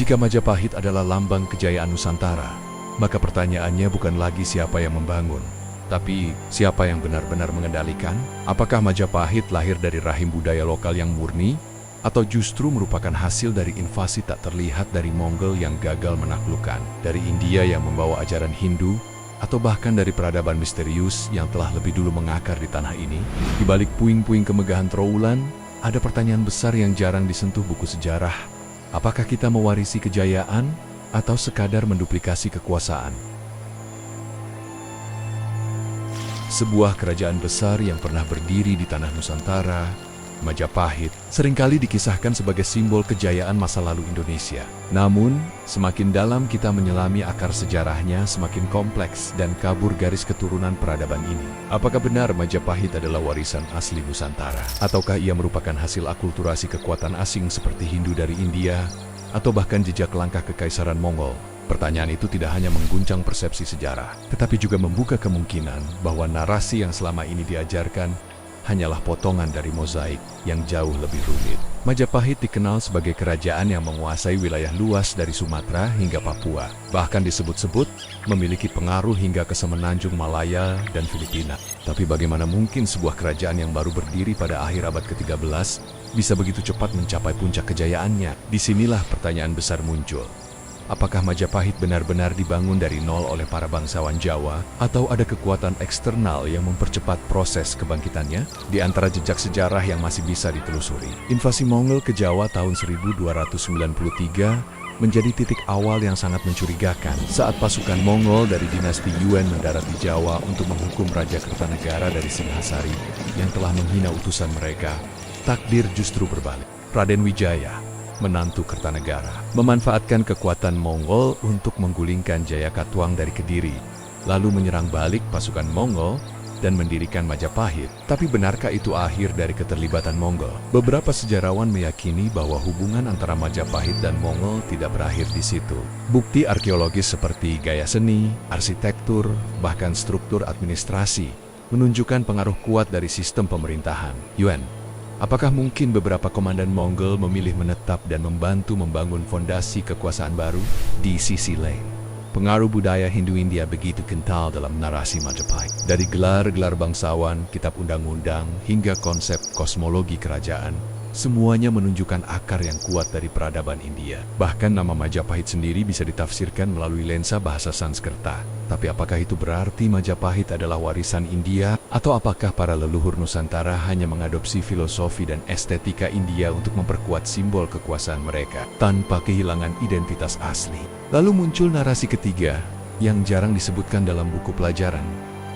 Jika Majapahit adalah lambang kejayaan Nusantara, maka pertanyaannya bukan lagi siapa yang membangun, tapi siapa yang benar-benar mengendalikan? Apakah Majapahit lahir dari rahim budaya lokal yang murni, atau justru merupakan hasil dari invasi tak terlihat dari Mongol yang gagal menaklukkan, dari India yang membawa ajaran Hindu, atau bahkan dari peradaban misterius yang telah lebih dulu mengakar di tanah ini? Di balik puing-puing kemegahan Trowulan, ada pertanyaan besar yang jarang disentuh buku sejarah. Apakah kita mewarisi kejayaan, atau sekadar menduplikasi kekuasaan? Sebuah kerajaan besar yang pernah berdiri di tanah Nusantara, Majapahit, seringkali dikisahkan sebagai simbol kejayaan masa lalu Indonesia. Namun, semakin dalam kita menyelami akar sejarahnya, semakin kompleks dan kabur garis keturunan peradaban ini. Apakah benar Majapahit adalah warisan asli Nusantara? Ataukah ia merupakan hasil akulturasi kekuatan asing seperti Hindu dari India, atau bahkan jejak langkah kekaisaran Mongol? Pertanyaan itu tidak hanya mengguncang persepsi sejarah, tetapi juga membuka kemungkinan bahwa narasi yang selama ini diajarkan hanyalah potongan dari mozaik yang jauh lebih rumit. Majapahit dikenal sebagai kerajaan yang menguasai wilayah luas dari Sumatera hingga Papua. Bahkan disebut-sebut memiliki pengaruh hingga ke semenanjung Malaya dan Filipina. Tapi bagaimana mungkin sebuah kerajaan yang baru berdiri pada akhir abad ke-13 bisa begitu cepat mencapai puncak kejayaannya? Disinilah pertanyaan besar muncul. Apakah Majapahit benar-benar dibangun dari nol oleh para bangsawan Jawa, atau ada kekuatan eksternal yang mempercepat proses kebangkitannya? Di antara jejak sejarah yang masih bisa ditelusuri, invasi Mongol ke Jawa tahun 1293 menjadi titik awal yang sangat mencurigakan. Saat pasukan Mongol dari dinasti Yuan mendarat di Jawa untuk menghukum Raja Kertanegara dari Singhasari yang telah menghina utusan mereka, takdir justru berbalik. Raden Wijaya, menantu Kertanegara, memanfaatkan kekuatan Mongol untuk menggulingkan Jayakatwang dari Kediri, lalu menyerang balik pasukan Mongol dan mendirikan Majapahit. Tapi benarkah itu akhir dari keterlibatan Mongol? Beberapa sejarawan meyakini bahwa hubungan antara Majapahit dan Mongol tidak berakhir di situ. Bukti arkeologis seperti gaya seni, arsitektur, bahkan struktur administrasi menunjukkan pengaruh kuat dari sistem pemerintahan Yuan. Apakah mungkin beberapa komandan Mongol memilih menetap dan membantu membangun fondasi kekuasaan baru? Di sisi lain, pengaruh budaya Hindu-India begitu kental dalam narasi Majapahit. Dari gelar-gelar bangsawan, kitab undang-undang, hingga konsep kosmologi kerajaan, semuanya menunjukkan akar yang kuat dari peradaban India. Bahkan nama Majapahit sendiri bisa ditafsirkan melalui lensa bahasa Sanskerta. Tapi apakah itu berarti Majapahit adalah warisan India? Atau apakah para leluhur Nusantara hanya mengadopsi filosofi dan estetika India untuk memperkuat simbol kekuasaan mereka, tanpa kehilangan identitas asli? Lalu muncul narasi ketiga, yang jarang disebutkan dalam buku pelajaran,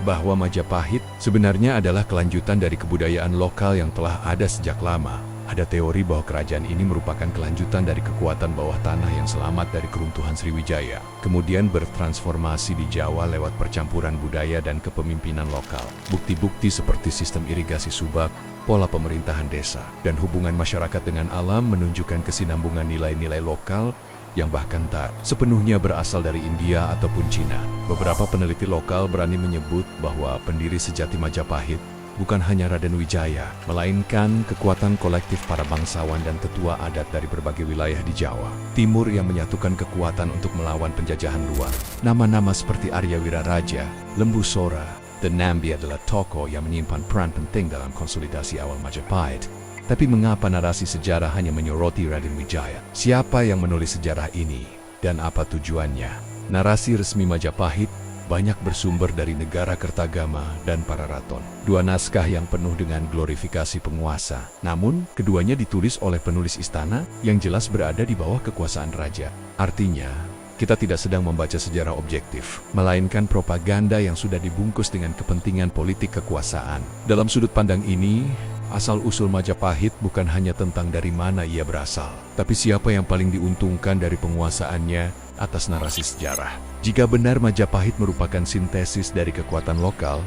bahwa Majapahit sebenarnya adalah kelanjutan dari kebudayaan lokal yang telah ada sejak lama. Ada teori bahwa kerajaan ini merupakan kelanjutan dari kekuatan bawah tanah yang selamat dari keruntuhan Sriwijaya, kemudian bertransformasi di Jawa lewat percampuran budaya dan kepemimpinan lokal. Bukti-bukti seperti sistem irigasi subak, pola pemerintahan desa, dan hubungan masyarakat dengan alam menunjukkan kesinambungan nilai-nilai lokal yang bahkan tak sepenuhnya berasal dari India ataupun Cina. Beberapa peneliti lokal berani menyebut bahwa pendiri sejati Majapahit bukan hanya Raden Wijaya, melainkan kekuatan kolektif para bangsawan dan tetua adat dari berbagai wilayah di Jawa Timur yang menyatukan kekuatan untuk melawan penjajahan luar. Nama-nama seperti Arya Wiraraja, Lembu Sora, dan Nambi adalah tokoh yang menyimpan peran penting dalam konsolidasi awal Majapahit. Tapi mengapa narasi sejarah hanya menyoroti Raden Wijaya? Siapa yang menulis sejarah ini, dan apa tujuannya? Narasi resmi Majapahit banyak bersumber dari negara Kertagama dan para raton. Dua naskah yang penuh dengan glorifikasi penguasa. Namun, keduanya ditulis oleh penulis istana yang jelas berada di bawah kekuasaan raja. Artinya, kita tidak sedang membaca sejarah objektif, melainkan propaganda yang sudah dibungkus dengan kepentingan politik kekuasaan. Dalam sudut pandang ini, asal-usul Majapahit bukan hanya tentang dari mana ia berasal, tapi siapa yang paling diuntungkan dari penguasaannya atas narasi sejarah. Jika benar Majapahit merupakan sintesis dari kekuatan lokal,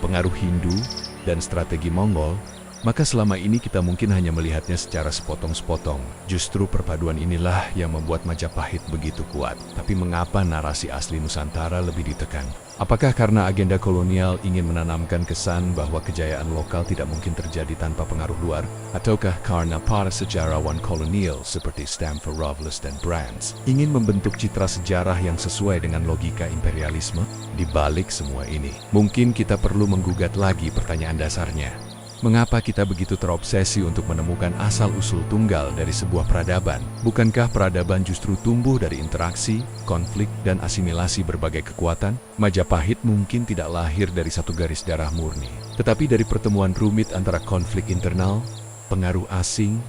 pengaruh Hindu, dan strategi Mongol, maka selama ini kita mungkin hanya melihatnya secara sepotong-sepotong. Justru perpaduan inilah yang membuat Majapahit begitu kuat. Tapi mengapa narasi asli Nusantara lebih ditekan? Apakah karena agenda kolonial ingin menanamkan kesan bahwa kejayaan lokal tidak mungkin terjadi tanpa pengaruh luar? Ataukah karena para sejarawan kolonial seperti Stamford Raffles dan Brands ingin membentuk citra sejarah yang sesuai dengan logika imperialisme? Di balik semua ini, mungkin kita perlu menggugat lagi pertanyaan dasarnya. Mengapa kita begitu terobsesi untuk menemukan asal-usul tunggal dari sebuah peradaban? Bukankah peradaban justru tumbuh dari interaksi, konflik, dan asimilasi berbagai kekuatan? Majapahit mungkin tidak lahir dari satu garis darah murni, tetapi dari pertemuan rumit antara konflik internal, pengaruh asing,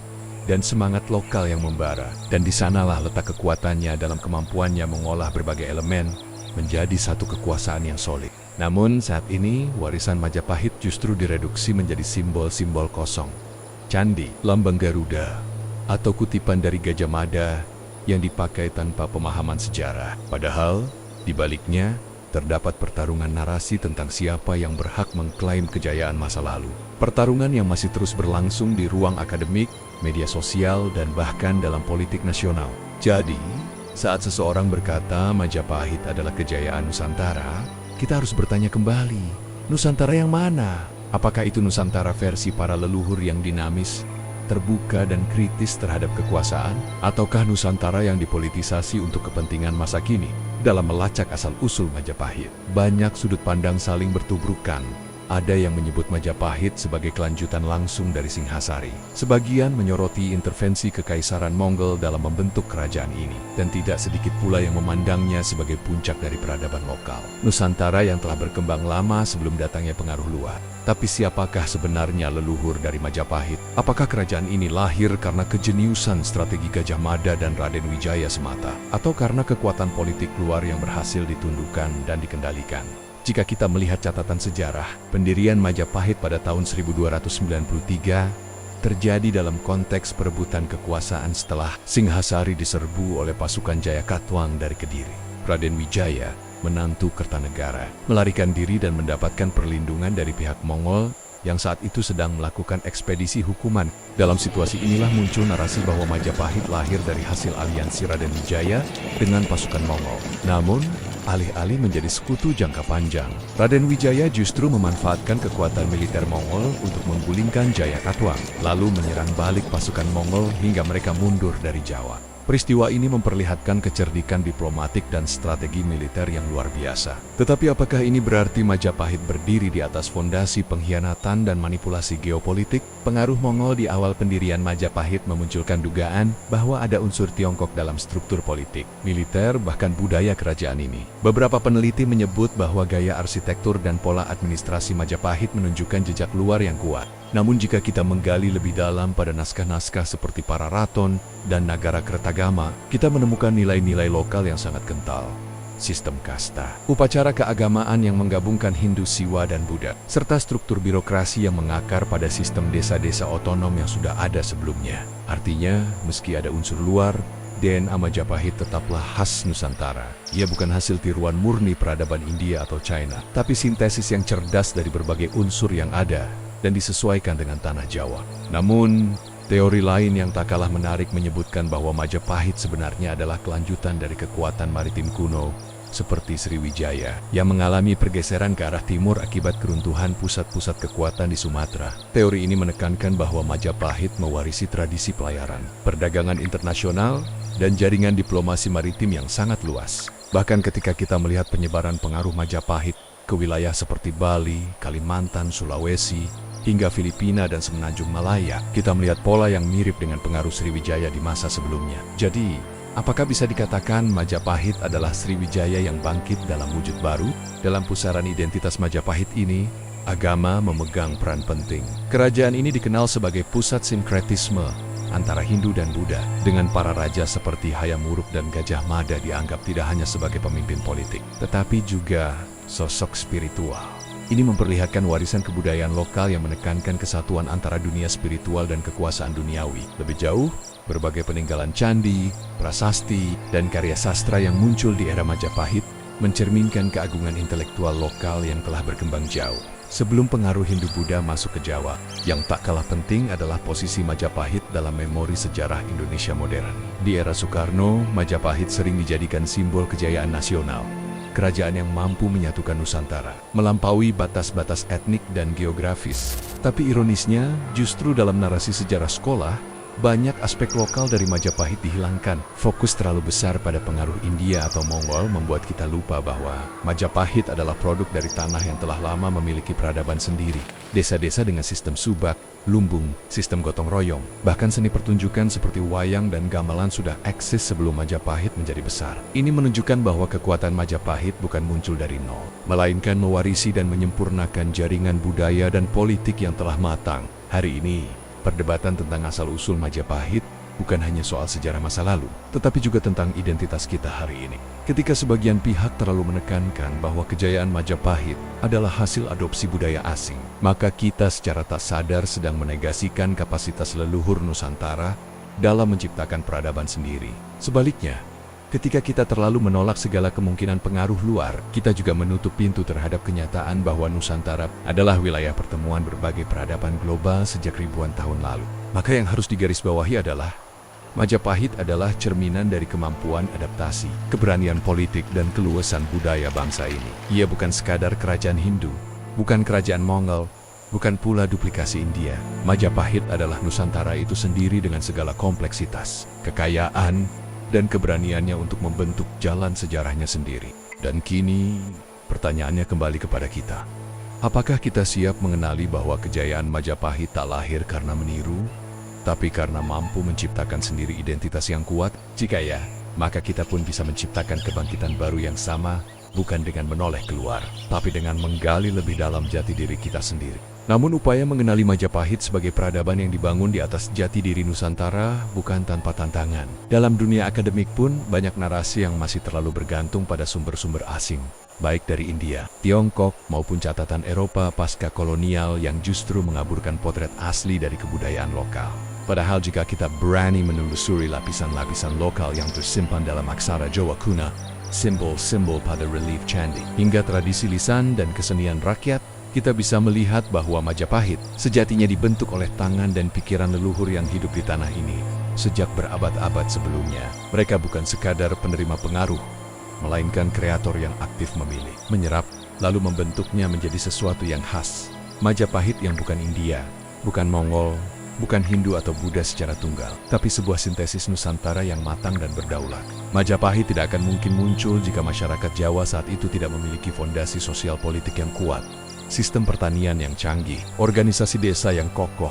dan semangat lokal yang membara. Dan di sanalah letak kekuatannya dalam kemampuannya mengolah berbagai elemen menjadi satu kekuasaan yang solid. Namun saat ini, warisan Majapahit justru direduksi menjadi simbol-simbol kosong. Candi, lambang Garuda, atau kutipan dari Gajah Mada yang dipakai tanpa pemahaman sejarah. Padahal, di baliknya, terdapat pertarungan narasi tentang siapa yang berhak mengklaim kejayaan masa lalu. Pertarungan yang masih terus berlangsung di ruang akademik, media sosial, dan bahkan dalam politik nasional. Jadi, saat seseorang berkata Majapahit adalah kejayaan Nusantara, kita harus bertanya kembali, Nusantara yang mana? Apakah itu Nusantara versi para leluhur yang dinamis, terbuka dan kritis terhadap kekuasaan? Ataukah Nusantara yang dipolitisasi untuk kepentingan masa kini? Dalam melacak asal-usul Majapahit, banyak sudut pandang saling bertubrukan. Ada yang menyebut Majapahit sebagai kelanjutan langsung dari Singhasari. Sebagian menyoroti intervensi Kekaisaran Mongol dalam membentuk kerajaan ini, dan tidak sedikit pula yang memandangnya sebagai puncak dari peradaban lokal. Nusantara yang telah berkembang lama sebelum datangnya pengaruh luar. Tapi siapakah sebenarnya leluhur dari Majapahit? Apakah kerajaan ini lahir karena kejeniusan strategi Gajah Mada dan Raden Wijaya semata? Atau karena kekuatan politik luar yang berhasil ditundukkan dan dikendalikan? Jika kita melihat catatan sejarah, pendirian Majapahit pada tahun 1293 terjadi dalam konteks perebutan kekuasaan setelah Singhasari diserbu oleh pasukan Jayakatwang dari Kediri. Raden Wijaya, menantu Kertanegara, melarikan diri dan mendapatkan perlindungan dari pihak Mongol yang saat itu sedang melakukan ekspedisi hukuman. Dalam situasi inilah muncul narasi bahwa Majapahit lahir dari hasil aliansi Raden Wijaya dengan pasukan Mongol. Namun, alih-alih menjadi sekutu jangka panjang, Raden Wijaya justru memanfaatkan kekuatan militer Mongol untuk menggulingkan Jayakatwang, lalu menyerang balik pasukan Mongol hingga mereka mundur dari Jawa. Peristiwa ini memperlihatkan kecerdikan diplomatik dan strategi militer yang luar biasa. Tetapi apakah ini berarti Majapahit berdiri di atas fondasi pengkhianatan dan manipulasi geopolitik? Pengaruh Mongol di awal pendirian Majapahit memunculkan dugaan bahwa ada unsur Tiongkok dalam struktur politik, militer, bahkan budaya kerajaan ini. Beberapa peneliti menyebut bahwa gaya arsitektur dan pola administrasi Majapahit menunjukkan jejak luar yang kuat. Namun jika kita menggali lebih dalam pada naskah-naskah seperti Pararaton dan Nagara Kertagama, kita menemukan nilai-nilai lokal yang sangat kental. Sistem kasta, upacara keagamaan yang menggabungkan Hindu, Siwa, dan Buddha, serta struktur birokrasi yang mengakar pada sistem desa-desa otonom yang sudah ada sebelumnya. Artinya, meski ada unsur luar, DNA Majapahit tetaplah khas Nusantara. Ia bukan hasil tiruan murni peradaban India atau China, tapi sintesis yang cerdas dari berbagai unsur yang ada dan disesuaikan dengan tanah Jawa. Namun, teori lain yang tak kalah menarik menyebutkan bahwa Majapahit sebenarnya adalah kelanjutan dari kekuatan maritim kuno seperti Sriwijaya yang mengalami pergeseran ke arah timur akibat keruntuhan pusat-pusat kekuatan di Sumatera. Teori ini menekankan bahwa Majapahit mewarisi tradisi pelayaran, perdagangan internasional, dan jaringan diplomasi maritim yang sangat luas. Bahkan ketika kita melihat penyebaran pengaruh Majapahit ke wilayah seperti Bali, Kalimantan, Sulawesi, hingga Filipina dan Semenanjung Malaya, kita melihat pola yang mirip dengan pengaruh Sriwijaya di masa sebelumnya. Jadi, apakah bisa dikatakan Majapahit adalah Sriwijaya yang bangkit dalam wujud baru? Dalam pusaran identitas Majapahit ini, agama memegang peran penting. Kerajaan ini dikenal sebagai pusat sinkretisme antara Hindu dan Buddha, dengan para raja seperti Hayam Wuruk dan Gajah Mada dianggap tidak hanya sebagai pemimpin politik, tetapi juga sosok spiritual. Ini memperlihatkan warisan kebudayaan lokal yang menekankan kesatuan antara dunia spiritual dan kekuasaan duniawi. Lebih jauh, berbagai peninggalan candi, prasasti, dan karya sastra yang muncul di era Majapahit mencerminkan keagungan intelektual lokal yang telah berkembang jauh. sebelum pengaruh Hindu-Buddha masuk ke Jawa. Yang tak kalah penting adalah posisi Majapahit dalam memori sejarah Indonesia modern. Di era Soekarno, Majapahit sering dijadikan simbol kejayaan nasional. Kerajaan yang mampu menyatukan Nusantara, melampaui batas-batas etnik dan geografis. Tapi ironisnya, justru dalam narasi sejarah sekolah, banyak aspek lokal dari Majapahit dihilangkan. Fokus terlalu besar pada pengaruh India atau Mongol membuat kita lupa bahwa Majapahit adalah produk dari tanah yang telah lama memiliki peradaban sendiri. Desa-desa dengan sistem subak, lumbung, sistem gotong royong, bahkan seni pertunjukan seperti wayang dan gamelan sudah eksis sebelum Majapahit menjadi besar. Ini menunjukkan bahwa kekuatan Majapahit bukan muncul dari nol, melainkan mewarisi dan menyempurnakan jaringan budaya dan politik yang telah matang. Hari ini, perdebatan tentang asal-usul Majapahit bukan hanya soal sejarah masa lalu, tetapi juga tentang identitas kita hari ini. Ketika sebagian pihak terlalu menekankan bahwa kejayaan Majapahit adalah hasil adopsi budaya asing, maka kita secara tak sadar sedang menegasikan kapasitas leluhur Nusantara dalam menciptakan peradaban sendiri. Sebaliknya, ketika kita terlalu menolak segala kemungkinan pengaruh luar, kita juga menutup pintu terhadap kenyataan bahwa Nusantara adalah wilayah pertemuan berbagai peradaban global sejak ribuan tahun lalu. Maka yang harus digarisbawahi adalah, Majapahit adalah cerminan dari kemampuan adaptasi, keberanian politik, dan keluasan budaya bangsa ini. Ia bukan sekadar kerajaan Hindu, bukan kerajaan Mongol, bukan pula duplikasi India. Majapahit adalah Nusantara itu sendiri dengan segala kompleksitas, kekayaan, dan keberaniannya untuk membentuk jalan sejarahnya sendiri. Dan kini, pertanyaannya kembali kepada kita. Apakah kita siap mengenali bahwa kejayaan Majapahit tak lahir karena meniru, tapi karena mampu menciptakan sendiri identitas yang kuat? Jika ya, maka kita pun bisa menciptakan kebangkitan baru yang sama, bukan dengan menoleh keluar, tapi dengan menggali lebih dalam jati diri kita sendiri. Namun upaya mengenali Majapahit sebagai peradaban yang dibangun di atas jati diri Nusantara bukan tanpa tantangan. Dalam dunia akademik pun banyak narasi yang masih terlalu bergantung pada sumber-sumber asing, baik dari India, Tiongkok, maupun catatan Eropa pasca kolonial yang justru mengaburkan potret asli dari kebudayaan lokal. Padahal jika kita berani menelusuri lapisan-lapisan lokal yang tersimpan dalam aksara Jawa kuno, simbol-simbol pada relief candi, hingga tradisi lisan dan kesenian rakyat, kita bisa melihat bahwa Majapahit sejatinya dibentuk oleh tangan dan pikiran leluhur yang hidup di tanah ini. Sejak berabad-abad sebelumnya, mereka bukan sekadar penerima pengaruh, melainkan kreator yang aktif memilih, menyerap, lalu membentuknya menjadi sesuatu yang khas. Majapahit yang bukan India, bukan Mongol, bukan Hindu atau Buddha secara tunggal, tapi sebuah sintesis Nusantara yang matang dan berdaulat. Majapahit tidak akan mungkin muncul jika masyarakat Jawa saat itu tidak memiliki fondasi sosial politik yang kuat, sistem pertanian yang canggih, organisasi desa yang kokoh,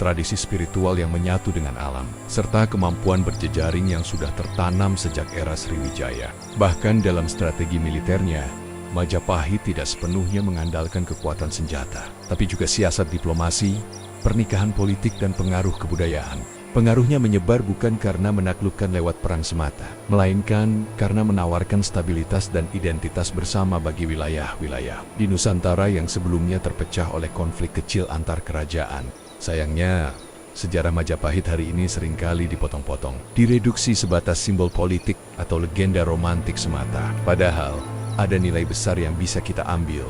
tradisi spiritual yang menyatu dengan alam, serta kemampuan berjejaring yang sudah tertanam sejak era Sriwijaya. Bahkan dalam strategi militernya, Majapahit tidak sepenuhnya mengandalkan kekuatan senjata, tapi juga siasat diplomasi, pernikahan politik, dan pengaruh kebudayaan. Pengaruhnya menyebar bukan karena menaklukkan lewat perang semata, melainkan karena menawarkan stabilitas dan identitas bersama bagi wilayah-wilayah di Nusantara yang sebelumnya terpecah oleh konflik kecil antar kerajaan. Sayangnya, sejarah Majapahit hari ini seringkali dipotong-potong, direduksi sebatas simbol politik atau legenda romantik semata. Padahal, ada nilai besar yang bisa kita ambil.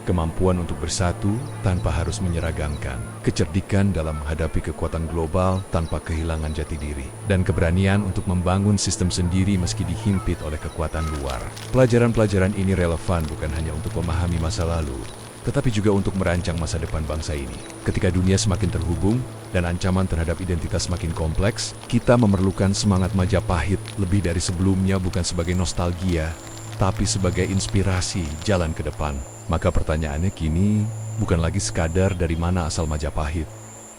Kemampuan untuk bersatu tanpa harus menyeragamkan, kecerdikan dalam menghadapi kekuatan global tanpa kehilangan jati diri, dan keberanian untuk membangun sistem sendiri meski dihimpit oleh kekuatan luar. Pelajaran-pelajaran ini relevan bukan hanya untuk memahami masa lalu, tetapi juga untuk merancang masa depan bangsa ini. Ketika dunia semakin terhubung dan ancaman terhadap identitas semakin kompleks, kita memerlukan semangat Majapahit lebih dari sebelumnya, bukan sebagai nostalgia, tapi sebagai inspirasi jalan ke depan. Maka pertanyaannya kini bukan lagi sekadar dari mana asal Majapahit,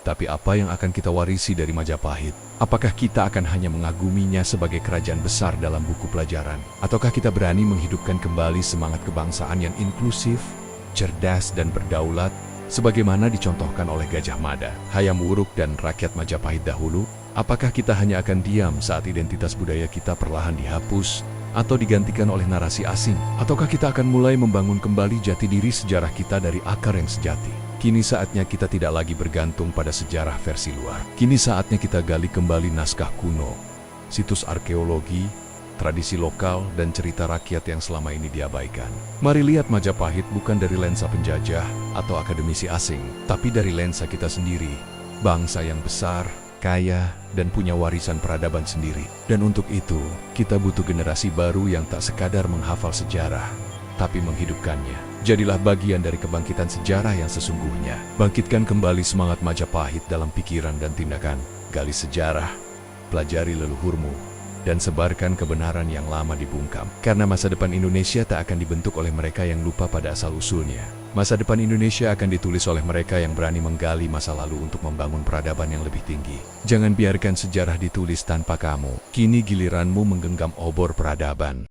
tapi apa yang akan kita warisi dari Majapahit. Apakah kita akan hanya mengaguminya sebagai kerajaan besar dalam buku pelajaran? Ataukah kita berani menghidupkan kembali semangat kebangsaan yang inklusif, cerdas, dan berdaulat, sebagaimana dicontohkan oleh Gajah Mada, Hayam Wuruk, dan rakyat Majapahit dahulu? Apakah kita hanya akan diam saat identitas budaya kita perlahan dihapus atau digantikan oleh narasi asing? Ataukah kita akan mulai membangun kembali jati diri sejarah kita dari akar yang sejati? Kini saatnya kita tidak lagi bergantung pada sejarah versi luar. Kini saatnya kita gali kembali naskah kuno, situs arkeologi, tradisi lokal, dan cerita rakyat yang selama ini diabaikan. Mari lihat Majapahit bukan dari lensa penjajah atau akademisi asing, tapi dari lensa kita sendiri, bangsa yang besar, kaya, dan punya warisan peradaban sendiri. Dan untuk itu, kita butuh generasi baru yang tak sekadar menghafal sejarah, tapi menghidupkannya. Jadilah bagian dari kebangkitan sejarah yang sesungguhnya. Bangkitkan kembali semangat Majapahit dalam pikiran dan tindakan. Gali sejarah, pelajari leluhurmu, dan sebarkan kebenaran yang lama dibungkam. Karena masa depan Indonesia tak akan dibentuk oleh mereka yang lupa pada asal-usulnya. Masa depan Indonesia akan ditulis oleh mereka yang berani menggali masa lalu untuk membangun peradaban yang lebih tinggi. Jangan biarkan sejarah ditulis tanpa kamu. Kini giliranmu menggenggam obor peradaban.